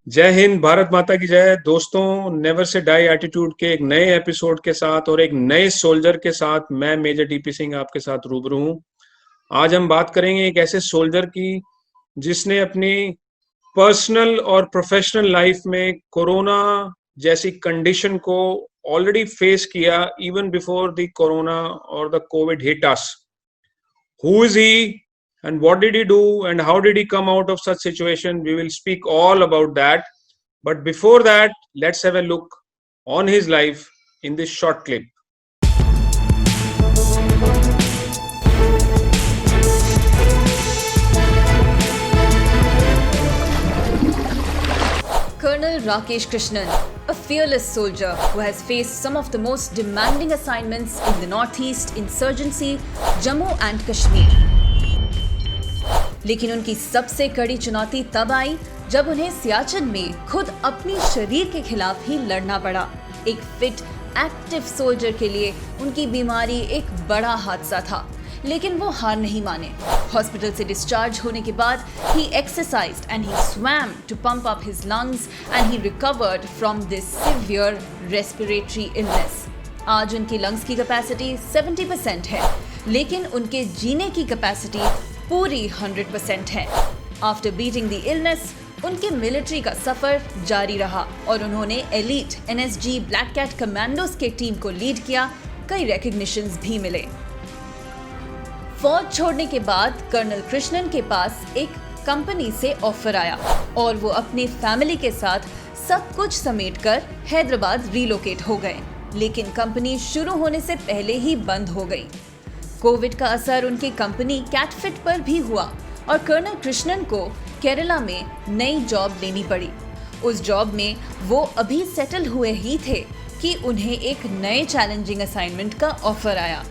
जय हिंद, भारत माता की जय। दोस्तों, नेवर से डाई एटीट्यूड के एक नए एपिसोड के साथ और एक नए सोल्जर के साथ मैं मेजर डीपी सिंह आपके साथ रूबरू हूँ। आज हम बात करेंगे एक ऐसे सोल्जर की जिसने अपनी पर्सनल और प्रोफेशनल लाइफ में कोरोना जैसी कंडीशन को ऑलरेडी फेस किया, इवन बिफोर द कोरोना और the Covid hit us. Who is he and what did he do and how did he come out of such situation? We will speak all about that. But before that, let's have a look on his life in this short clip. Colonel Rakesh Krishnan, a fearless soldier who has faced some of the most demanding assignments in the Northeast insurgency, Jammu and Kashmir. लेकिन उनकी सबसे कड़ी चुनौती तब आई जब उन्हें सियाचिन में खुद अपनी शरीर के खिलाफ ही लड़ना पड़ा। एक फिट, एक्टिव सोल्जर के लिए उनकी बीमारी एक बड़ा हादसा था, लेकिन वो हार नहीं माने। हॉस्पिटल से डिस्चार्ज होने के बाद he exercised and he swam to pump up his lungs and he recovered from this severe respiratory illness. आज उनकी लंग्स की कैपेसिटी 70% है, लेकिन उनके जीने की कैपेसिटी पूरी 100% है। आफ्टर बीटिंग द इलनेस, उनके मिलिट्री का सफर जारी रहा और उन्होंने elite NSG black cat commandos के टीम को लीड किया। कई रिकॉग्निशंस भी मिले। फौज छोड़ने के बाद कर्नल कृष्णन के पास एक कंपनी से ऑफर आया और वो अपनी फैमिली के साथ सब कुछ समेटकर हैदराबाद रिलोकेट हो गए, लेकिन कंपनी शुरू होने से पहले ही बंद हो गई। कोविड का असर उनकी कंपनी कैटफिट पर भी हुआ और कर्नल कृष्णन को केरला में नई जॉब लेनी पड़ी। उस जॉब में वो अभी सेटल हुए ही थे कि उन्हें एक नए चैलेंजिंग असाइनमेंट का ऑफर आया।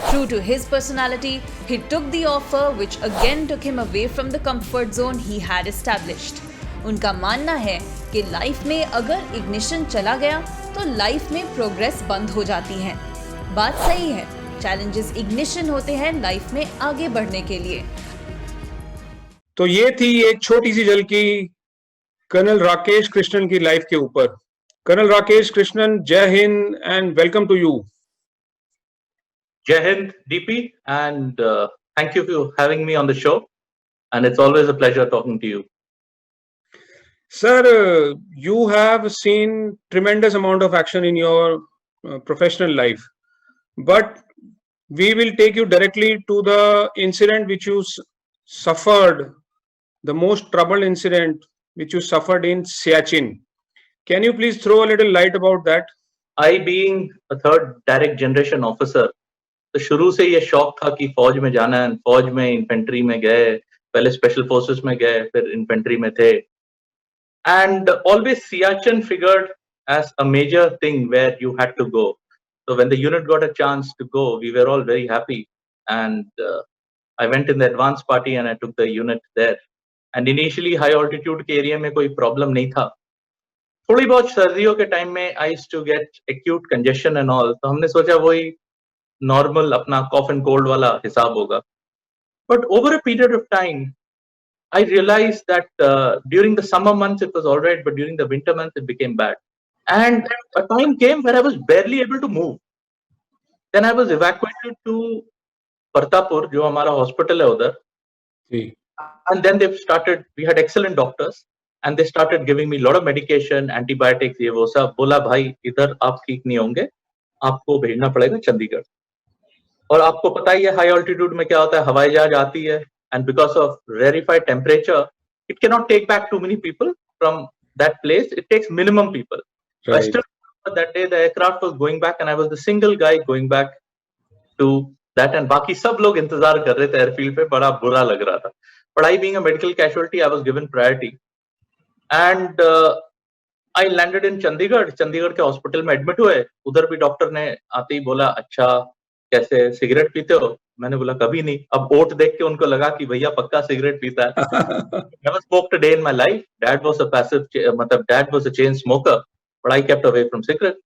True to his personality, he took the offer which again took him away from the comfort zone he had established. उनका मानना है कि लाइफ में अगर इग्निशन चला गया तो लाइफ में प्रोग्रेस बंद हो जाती है। बात सही है, चैलेंजेस इग्निशन होते हैं लाइफ में आगे बढ़ने के लिए। तो ये थी एक छोटी सी झलकी कर्नल राकेश कृष्णन की लाइफ के ऊपर। कर्नल राकेश कृष्णन, जय हिंद and welcome to you. Jai Hind, DP, and thank you for having me on the show. And it's always a pleasure talking to you. Sir, you have seen tremendous amount of action in your professional life, but we will take you directly to the incident which you suffered, the most troubled incident which you suffered in Siachen. Can you please throw a little light about that? I, being a third direct generation officer, तो शुरू से ये शौक था कि फौज में जाना है। फौज में इन्फेंट्री में गए, पहले स्पेशल फोर्सेस में गए, फिर इन्फेंट्री में थे। And always Siachen figured as a major thing where you had to go. So when the unit got a chance to go, we were all very happy. And I went in the advance party and I took the unit there. And initially high altitude के area में कोई problem नहीं था। थोड़ी बहुत सर्दियों के time में I used to get acute congestion and all, तो हमने सोचा वही नॉर्मल अपना कॉफ एंड कोल्ड वाला हिसाब होगा। But over a period of time I realized that during the summer months it was all right, but during the winter months it became bad. And a time came where I was barely able to move. Then I was evacuated to Partapur, जो हमारा hospital है उधर। And then we had excellent doctors, and they started giving me a lot of medication, antibiotics, ये वो सब। बोला भाई इधर आप ठीक नहीं होंगे, आपको भेजना पड़ेगा चंडीगढ़। और आपको पता ही है हाई ऑल्टीट्यूड में क्या होता है, हवाई जहाज आती है, and because of rarefied temperature, it cannot take back too many people from that place. It takes minimum people. So I still remember that day the aircraft was going back, and I was the single guy going back to that, and बाकी सब लोग इंतजार कर रहे थे airfield पे। बड़ा बुरा लग रहा था। But I, being a medical casualty, I was given priority, and I landed in Chandigarh. Chandigarh के हॉस्पिटल में एडमिट हुए। उधर भी डॉक्टर ने आते ही बोला, अच्छा कैसे, सिगरेट पीते हो? मैंने बोला कभी नहीं। अब ओट देख के उनको लगा कि भैया पक्का सिगरेट पीता है। Never smoked a day in my life. Dad was a dad was a chain smoker, but I kept away from cigarette.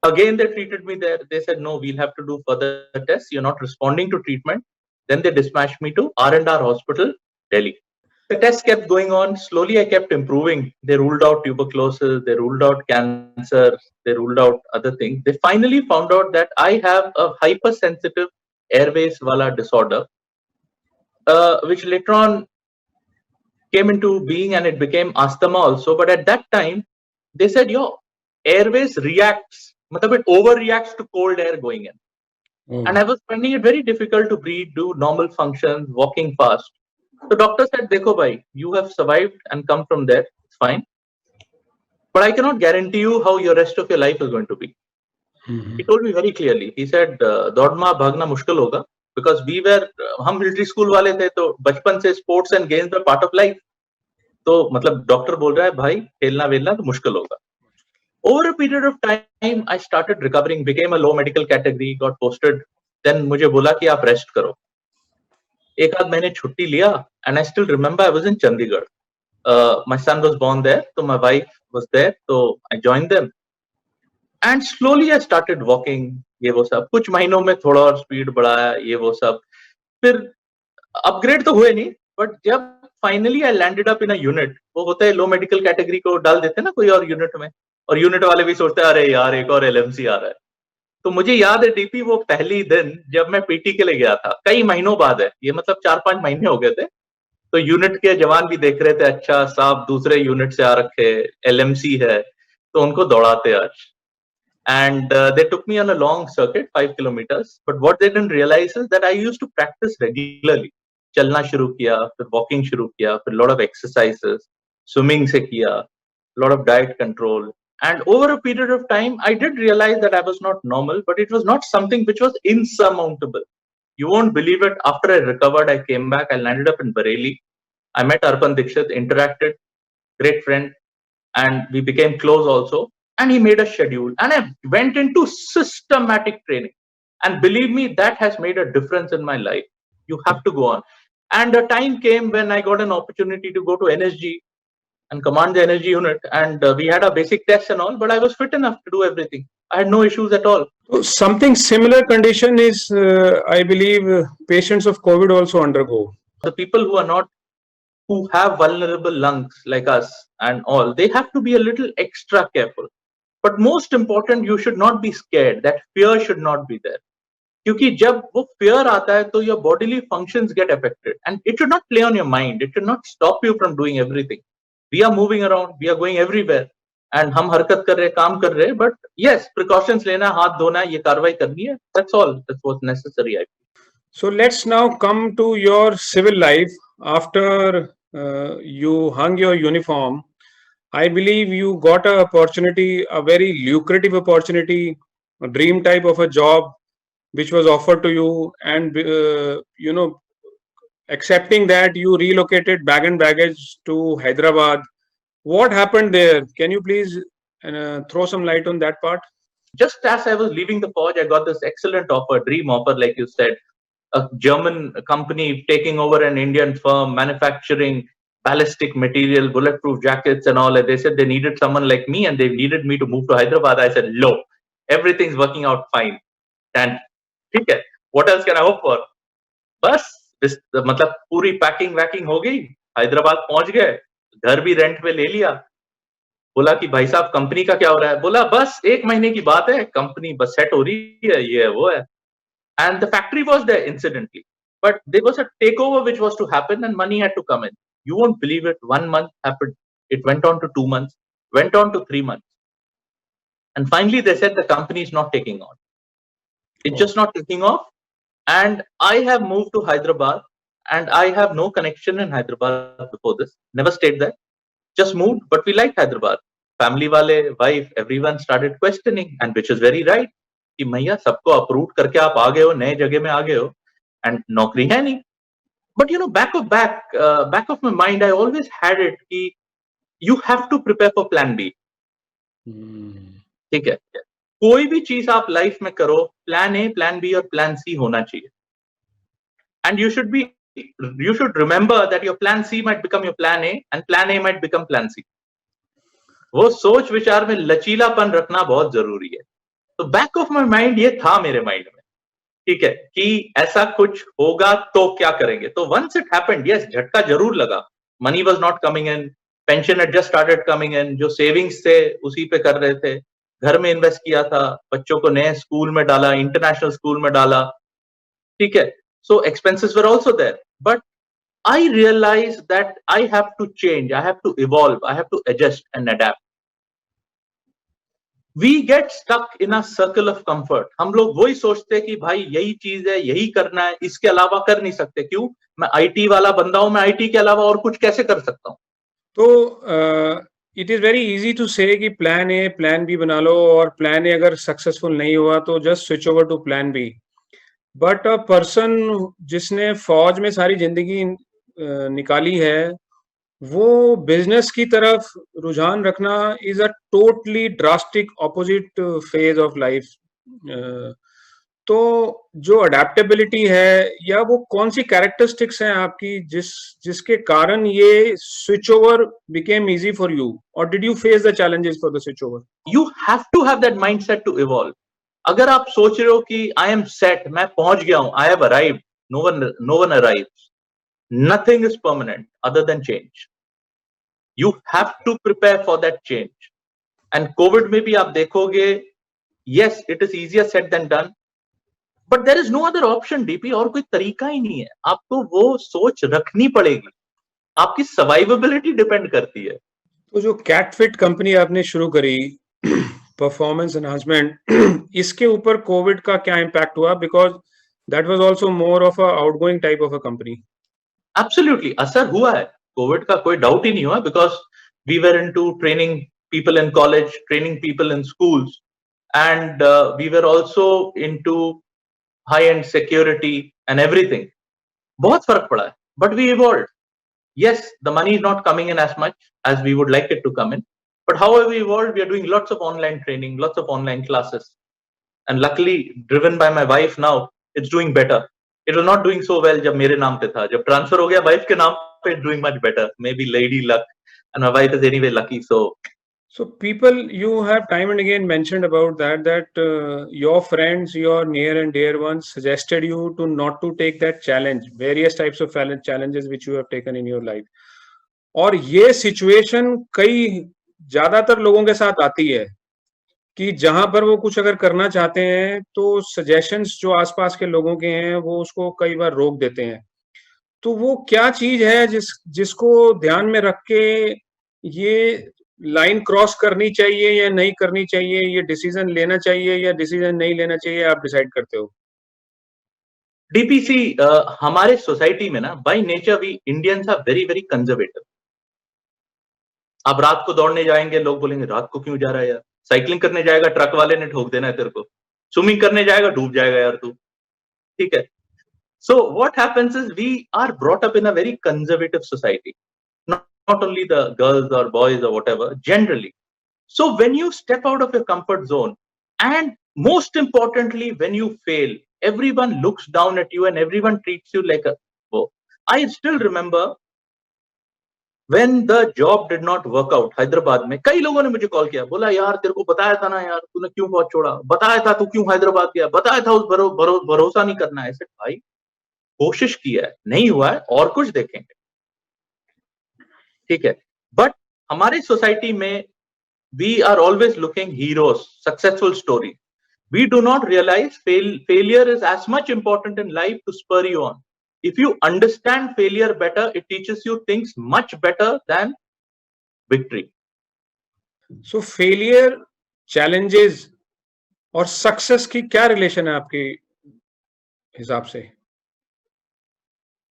Again, they treated me there. They said, no, we'll have to do further tests. You're not responding to treatment. Then they dispatched me to R&R Hospital, Delhi. The test kept going on. Slowly, I kept improving. They ruled out tuberculosis, they ruled out cancer, they ruled out other things. They finally found out that I have a hypersensitive airways wala disorder, which later on came into being and it became asthma also. But at that time, they said, your airways reacts, matlab it overreacts to cold air going in. And I was finding it very difficult to breathe, do normal functions, walking fast. So doctor said, Dekho bhai, you have survived and come from there. It's fine. But I cannot guarantee you how your rest of your life is going to be. He told me very clearly. He said, दौड़ना भागना मुश्किल होगा, because we were, हम military school वाले थे, तो बचपन से sports and games were part of life. तो मतलब डॉक्टर बोल रहा है भाई खेलना वेलना तो मुश्किल होगा. Over a period of time, I started recovering, became a low medical category, got posted. Then मुझे बोला कि आप रेस्ट करो. एक आध महीने छुट्टी लिया, and I still remember I was in Chandigarh. My son was born there, so my wife was there, so I joined them. And slowly I started walking, ये वो सब. कुछ महीनों में थोड़ा और स्पीड बढ़ाया, ये वो सब. फिर अपग्रेड तो हुए नहीं, but जब finally I landed up in a unit, वो होता है लो मेडिकल कैटेगरी को डाल देते हैं ना कोई और यूनिट में, और यूनिट वाले भी सोचते हैं अरे यार एक और एलएमसी आ रहा है. तो मुझे याद है डीपी वो पहली दिन जब मैं पीटी के लिए गया था, कई महीनों बाद है ये, मतलब 4-5 महीने हो गए थे. तो यूनिट के जवान भी देख रहे थे, अच्छा साहब दूसरे यूनिट से आ रखे, एलएमसी है, तो उनको दौड़ाते आज. And they took me on a long circuit, 5 kilometers. But what they didn't realize is that I used to practice regularly. चलना शुरू किया, फिर walking शुरू किया, फिर lot of exercises, swimming से किया, lot of diet control. And over a period of time, I did realize that I was not normal, but it was not something which was insurmountable. You won't believe it. After I recovered, I came back. I landed up in Bareilly. I met Arpan Dikshit, interacted, great friend, and we became close also. And he made a schedule, and I went into systematic training. And believe me, that has made a difference in my life. You have to go on. And a time came when I got an opportunity to go to NSG and command the energy unit. And we had a basic test and all, but I was fit enough to do everything. I had no issues at all. So something similar condition is, I believe, patients of COVID also undergo. The people who have vulnerable lungs like us and all, they have to be a little extra careful. But most important, you should not be scared. That fear should not be there. क्योंकि जब वो fear आता है, तो your bodily functions get affected, and it should not play on your mind. It should not stop you from doing everything. We are moving around, we are going everywhere, and हम हरकत कर रहे, काम कर रहे. But yes, precautions लेना, हाथ धोना, ये कार्रवाई करनी है. That's all. That's what's necessary, I feel. So let's now come to your civil life. After you hung your uniform, I believe you got an opportunity, a very lucrative opportunity, a dream type of a job, which was offered to you, and accepting that, you relocated bag and baggage to Hyderabad. What happened there? Can you please throw some light on that part? Just as I was leaving the forge, I got this excellent offer, dream offer, like you said, a German company taking over an Indian firm, manufacturing ballistic material, bulletproof jackets and all. And they said they needed someone like me, and they needed me to move to Hyderabad. I said, no, everything's working out fine. And okay, what else can I hope for? बस मतलब पूरी packing वैकिंग हो गई, हैदराबाद पहुंच गए, घर भी rent पे ले लिया. बोला कि भाई साहब कंपनी का क्या हो रहा है? बोला बस 1 महीने की बात है, कंपनी बस सेट हो रही है, ये है वो है. And the factory was there incidentally, but there was a takeover which was to happen, and money had to come in. You won't believe it. 1 month happened. It went on to 2 months, went on to 3 months. And finally they said the company is not taking on. It's just not taking off. And I have moved to Hyderabad, and I have no connection in Hyderabad before this. Never stayed there. Just moved, but we liked Hyderabad. Family wale, wife, everyone started questioning, and which is very right. कि भैया सबको approve करके आप आ गए हो, नए जगह में आ गए हो, and नौकरी है नहीं. But you know, back of my mind, I always had it कि you have to prepare for plan B. ठीक है, कोई भी चीज आप लाइफ में करो, प्लान ए, प्लान बी और प्लान सी होना चाहिए. And you should remember that your plan C might become your plan A, and plan A might become plan C. वो सोच विचार में लचीलापन रखना बहुत जरूरी है. तो बैक ऑफ माई माइंड ये था मेरे माइंड में, ठीक है, कि ऐसा कुछ होगा तो क्या करेंगे. तो वंस इट हैपेंड, यस, झटका जरूर लगा, money was not coming in, pension had just started coming in, जो savings थे उसी पे कर रहे थे, घर में इन्वेस्ट किया था, बच्चों को नए स्कूल में डाला, इंटरनेशनल स्कूल में डाला, ठीक है, so expenses were also there, but I realized that I have to change, I have to evolve, I have to adjust and adapt. We get stuck in a circle of comfort. हम लोग वही सोचते हैं कि भाई यही चीज है, यही करना है, इसके अलावा कर नहीं सकते. क्यों? मैं आईटी वाला बंदा हूं, मैं आईटी के अलावा और कुछ कैसे कर सकता हूं? तो it is very easy to say कि प्लान ए प्लान बी बना लो, और प्लान ए अगर सक्सेसफुल नहीं हुआ तो just switch over to plan B. But a person जिसने फौज में सारी जिंदगी निकाली है, वो बिजनेस की तरफ रुझान रखना is a totally drastic opposite phase of life. तो जो अडेप्टेबिलिटी है, या वो कौन सी कैरेक्टरिस्टिक्स हैं आपकी जिसके कारण ये switch over became easy for you, और did you face the challenges for the switch over? You have to have that mindset to evolve. अगर आप सोच रहे हो कि आई एम सेट, मैं पहुंच गया हूं, I have arrived, no one arrives. Nothing is permanent other than change. You have to prepare for that change. And COVID में भी आप देखोगे, yes, it is easier said than done, but there is no other option, DP. और कोई तरीका ही नहीं है. आपको वो सोच रखनी पड़ेगी. आपकी सर्वाइवेबिलिटी डिपेंड करती है. तो जो कैटफिट कंपनी आपने शुरू करी, परफॉर्मेंस एनहांसमेंट, इसके ऊपर कोविड का क्या इम्पैक्ट हुआ? Because that was also more of a outgoing type of a company. Absolutely असर हुआ है. कोविड का कोई डाउट ही नहीं हुआ, because we were into training people in college, training people in schools, and we were also into high end security and everything. बहुत फर्क पड़ा है, but we evolved. Yes, the money is not coming in as much as we would like it to come in, but however we evolved, we are doing lots of online training, lots of online classes, and luckily, driven by my wife now, it's doing better. It was not doing so well जब मेरे नाम पे था. जब transfer हो गया wife के नाम पे, it's doing much better. Maybe lady luck, and my wife is anyway lucky. So people, you have time and again mentioned about that your friends, your near and dear ones suggested you to not to take that challenge, various types of challenges which you have taken in your life. और ये situation कई ज्यादातर लोगों के साथ आती है कि जहां पर वो कुछ अगर करना चाहते हैं तो सजेशंस जो आसपास के लोगों के हैं वो उसको कई बार रोक देते हैं. तो वो क्या चीज है जिसको ध्यान में रख के ये लाइन क्रॉस करनी चाहिए या नहीं करनी चाहिए, ये डिसीजन लेना चाहिए या डिसीजन नहीं लेना चाहिए, आप डिसाइड करते हो? डीपीसी, हमारे सोसाइटी में ना, by nature we Indians are very very conservative. आप रात को दौड़ने जाएंगे, लोग बोलेंगे रात को क्यों जा रहा है यार. साइकिलिंग करने जाएगा, ट्रक वाले ने ठोक देना है तेरे को. स्विमिंग करने जाएगा, डूब जाएगा यार तू. ठीक है. So what happens is we are brought up in a very conservative society. Not only the girls or boys or whatever, generally. So when you step out of your comfort zone, and most importantly, when you fail, everyone looks down at you and everyone treats you like a foe. I still remember when the job did not work out, Hyderabad में कई लोगों ने मुझे call किया, बोला यार तेरे को बताया था ना यार, तूने क्यों फौज छोड़ा, बताया था तू क्यों हैदराबाद गया, बताया था उस भरोसा नहीं करना है. ऐसे भाई कोशिश की है, नहीं हुआ है, और कुछ देखेंगे. ठीक है. बट हमारे सोसाइटी में we are always looking heroes, successful story. We do not realise failure is as much important in life to spur you on. If you understand failure better, it teaches you things much better than victory. So failure, challenges और success की क्या relation है आपके हिसाब से?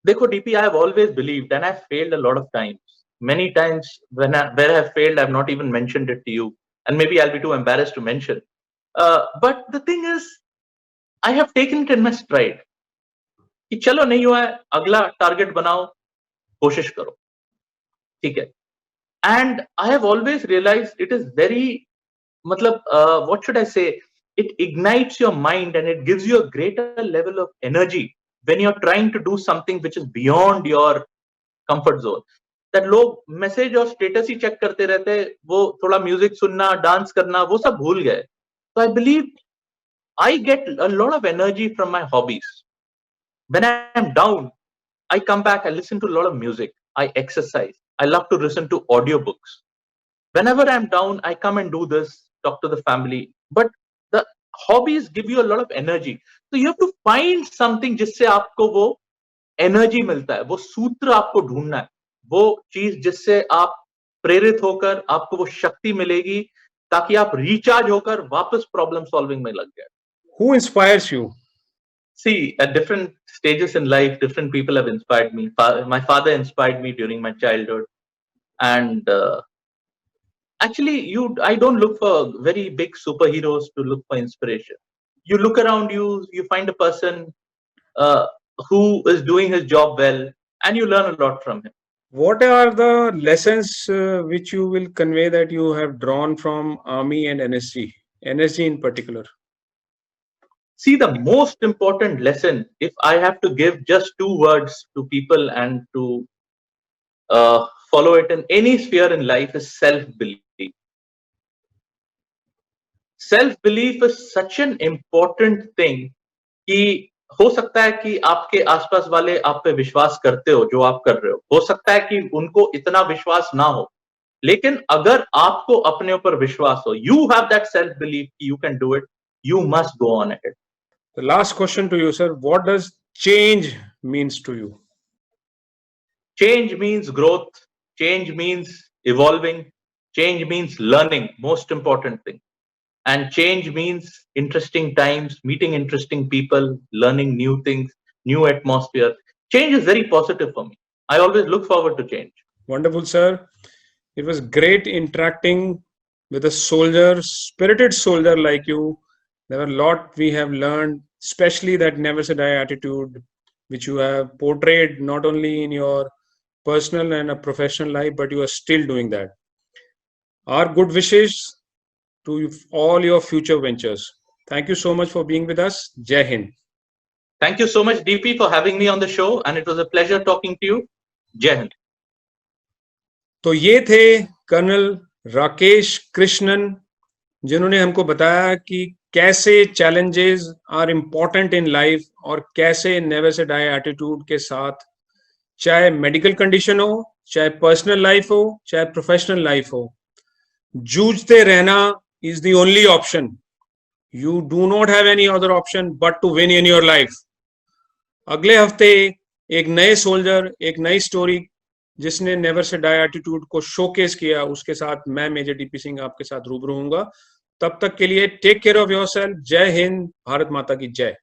देखो DP, I have always believed, and I have failed a lot of times. Many times where I have failed, I have not even mentioned it to you, and maybe I'll be too embarrassed to mention. But the thing is, I have taken it in my stride. कि चलो नहीं हुआ है, अगला target बनाओ, कोशिश करो. ठीक है. And I have always realise it is very, मतलब what should I say, it ignites your mind and it gives you a greater level of energy when you are trying to do something which is beyond your comfort zone. That लोग message और status ही check करते रहते, वो थोड़ा music सुनना, dance करना, वो सब भूल गए. तो I believe I get a lot of energy from my hobbies. When I am down, I come back, I listen to a lot of music, I exercise, I love to listen to audiobooks. Whenever I'm down, I come and do this, talk to the family. But the hobbies give you a lot of energy. So you have to find something जिससे आपको वो energy मिलता है, वो सूत्र आपको ढूंढना है, वो चीज जिससे आप प्रेरित होकर आपको वो शक्ति मिलेगी ताकि आप रिचार्ज होकर वापस प्रॉब्लम सॉल्विंग में लग जाए. Who inspires you? See, at different stages in life, different people have inspired me. My father inspired me during my childhood, and actually, I don't look for very big superheroes to look for inspiration. You look around you, you find a person who is doing his job well, and you learn a lot from him. What are the lessons which you will convey that you have drawn from Army and NSG? NSG in particular. See, the most important lesson, if I have to give just 2 words to people and to follow it in any sphere in life, is self-belief. Self-belief is such an important thing कि हो सकता है कि आपके आसपास वाले आप पे विश्वास करते हो जो आप कर रहे हो सकता है कि उनको इतना विश्वास ना हो, लेकिन अगर आपको अपने ऊपर विश्वास हो, you have that self belief, you can do it, you must go on ahead. The last question to you, sir, what does change means to you? Change means growth, change means evolving, change means learning, most important thing. And change means interesting times, meeting interesting people, learning new things, new atmosphere. Change is very positive for me. I always look forward to change. Wonderful, sir. It was great interacting with a soldier, spirited soldier like you. There are a lot we have learned, especially that never say die attitude, which you have portrayed not only in your personal and a professional life, but you are still doing that. Our good wishes to all your future ventures. Thank you so much for being with us. Jai Hind. Thank you so much, DP, for having me on the show, and it was a pleasure talking to you. Jai Hind. तो ये थे colonel Rakesh Krishnan, जिन्होंने हमको बताया कि कैसे challenges are important in life और कैसे नेवर से डाई एटीट्यूड के साथ, चाहे मेडिकल कंडीशन हो, चाहे पर्सनल लाइफ हो, चाहे प्रोफेशनल लाइफ हो, जूझते रहना is the only option. You do not have any other option but to win in your life. अगले हफ्ते एक नए सोल्जर, एक नई स्टोरी जिसने नेवर से डाई एटीट्यूड को शोकेस किया, उसके साथ मैं मेजर डीपी सिंह आपके साथ रूबरू होऊंगा. तब तक के लिए टेक केयर ऑफ योरसेल्फ. जय हिंद, भारत माता की जय.